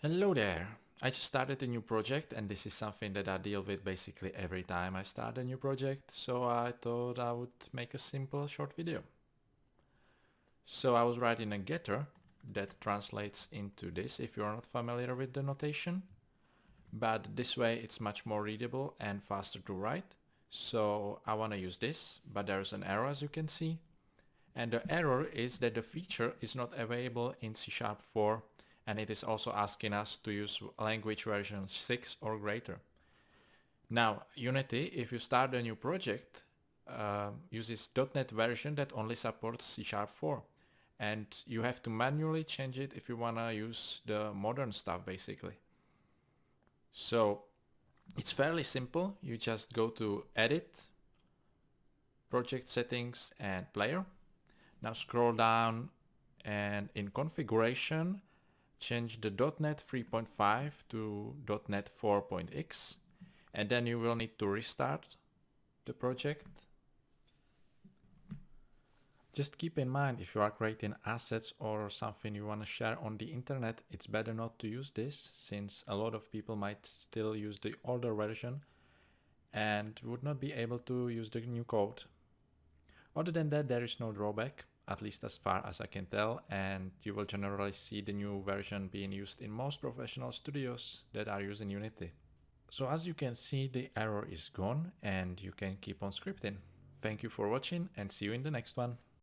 Hello there! I just started a new project and this is something that I deal with basically every time I start a new project, so I thought I would make a simple short video. So I was writing a getter that translates into this if you're not familiar with the notation, but this way it's much more readable and faster to write. So I want to use this, but there's an error as you can see. And the error is that the feature is not available in C#4, and it is also asking us to use language version 6 or greater. Now, Unity, if you start a new project, uses .NET version that only supports C#4. And you have to manually change it if you want to use the modern stuff, basically. So it's fairly simple. You just go to Edit, Project Settings, and Player. Now scroll down and in configuration, change the .NET 3.5 to .NET 4.x, and then you will need to restart the project. Just keep in mind, if you are creating assets or something you want to share on the internet, it's better not to use this, since a lot of people might still use the older version and would not be able to use the new code. Other than that, there is no drawback, at least as far as I can tell, and you will generally see the new version being used in most professional studios that are using Unity. So as you can see, the error is gone and you can keep on scripting. Thank you for watching and see you in the next one.